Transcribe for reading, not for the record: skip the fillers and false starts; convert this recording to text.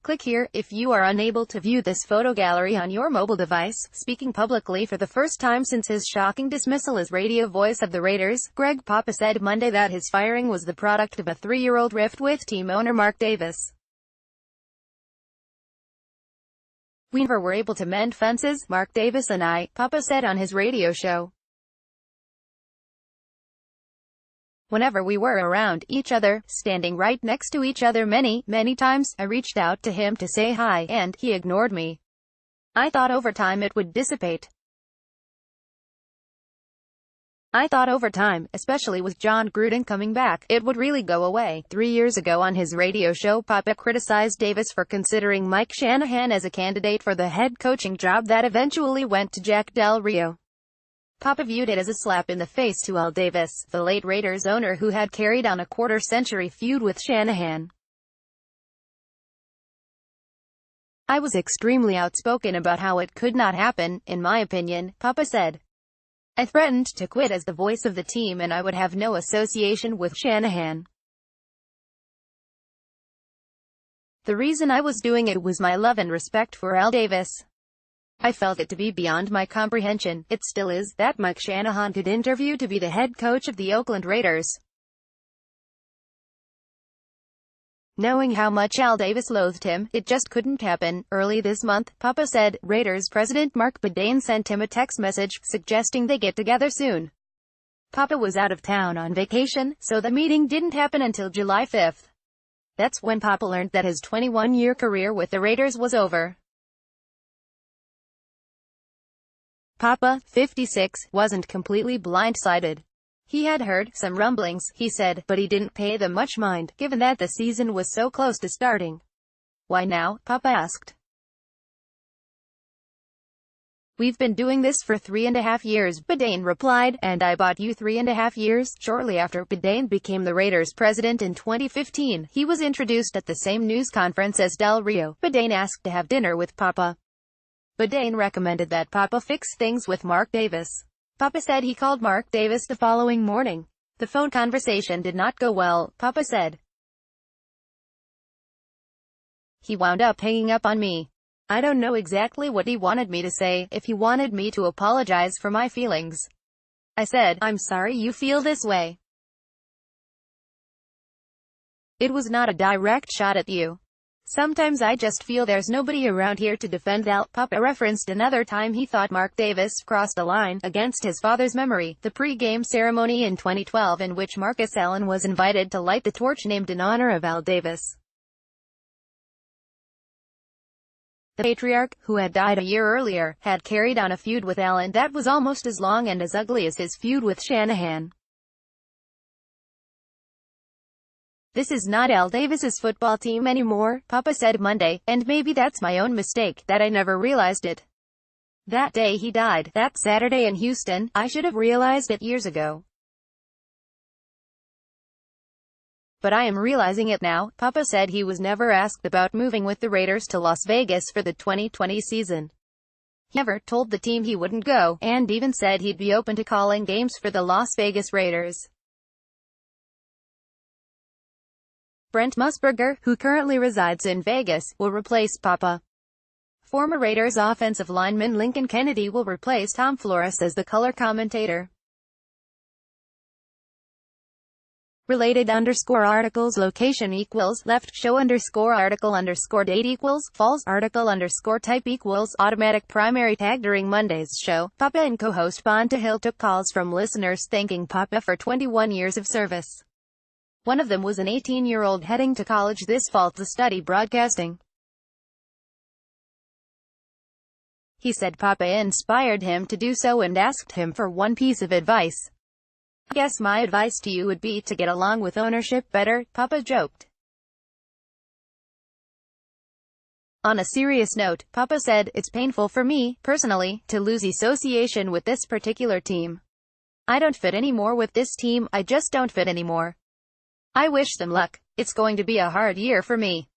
Click here if you are unable to view this photo gallery on your mobile device. Speaking publicly for the first time since his shocking dismissal as radio voice of the Raiders, Greg Papa said Monday that his firing was the product of a 3-year-old rift with team owner Mark Davis. "We never were able to mend fences, Mark Davis and I," Papa said on his radio show. "Whenever we were around each other, standing right next to each other many times, I reached out to him to say hi, and he ignored me. I thought over time it would dissipate. I thought over time, especially with John Gruden coming back, it would really go away." 3 years ago on his radio show, Papa criticized Davis for considering Mike Shanahan as a candidate for the head coaching job that eventually went to Jack Del Rio. Papa viewed it as a slap in the face to Al Davis, the late Raiders owner who had carried on a quarter-century feud with Shanahan. "I was extremely outspoken about how it could not happen, in my opinion," Papa said. "I threatened to quit as the voice of the team and I would have no association with Shanahan. The reason I was doing it was my love and respect for Al Davis. I felt it to be beyond my comprehension, it still is, that Mike Shanahan could interview to be the head coach of the Oakland Raiders. Knowing how much Al Davis loathed him, it just couldn't happen." Early this month, Papa said, Raiders president Mark Badain sent him a text message, suggesting they get together soon. Papa was out of town on vacation, so the meeting didn't happen until July 5th. That's when Papa learned that his 21-year career with the Raiders was over. Papa, 56, wasn't completely blindsided. He had heard some rumblings, he said, but he didn't pay them much mind, given that the season was so close to starting. "Why now?" Papa asked. "We've been doing this for 3.5 years, Badain replied, "and I bought you 3.5 years. Shortly after Badain became the Raiders president in 2015, he was introduced at the same news conference as Del Rio. Badain asked to have dinner with Papa. Badain recommended that Papa fix things with Mark Davis. Papa said he called Mark Davis the following morning. The phone conversation did not go well," Papa said. "He wound up hanging up on me. I don't know exactly what he wanted me to say, if he wanted me to apologize for my feelings. I said, I'm sorry you feel this way. It was not a direct shot at you. Sometimes I just feel there's nobody around here to defend Al." Papa referenced another time he thought Mark Davis crossed a line against his father's memory, the pre-game ceremony in 2012 in which Marcus Allen was invited to light the torch named in honor of Al Davis. The patriarch, who had died a year earlier, had carried on a feud with Allen that was almost as long and as ugly as his feud with Shanahan. "This is not Al Davis's football team anymore," Papa said Monday, "and maybe that's my own mistake, that I never realized it. That day he died, that Saturday in Houston, I should have realized it years ago. But I am realizing it now." Papa said he was never asked about moving with the Raiders to Las Vegas for the 2020 season. He never told the team he wouldn't go, and even said he'd be open to calling games for the Las Vegas Raiders. Brent Musburger, who currently resides in Vegas, will replace Papa. Former Raiders offensive lineman Lincoln Kennedy will replace Tom Flores as the color commentator. Related _articles location equals left show _article _date equals false article _type equals automatic primary tag. During Monday's show, Papa and co-host Bonta Hill took calls from listeners thanking Papa for 21 years of service. One of them was an 18-year-old heading to college this fall to study broadcasting. He said Papa inspired him to do so and asked him for one piece of advice. "I guess my advice to you would be to get along with ownership better," Papa joked. On a serious note, Papa said, "It's painful for me, personally, to lose association with this particular team. I don't fit anymore with this team, I just don't fit anymore. I wish them luck. It's going to be a hard year for me.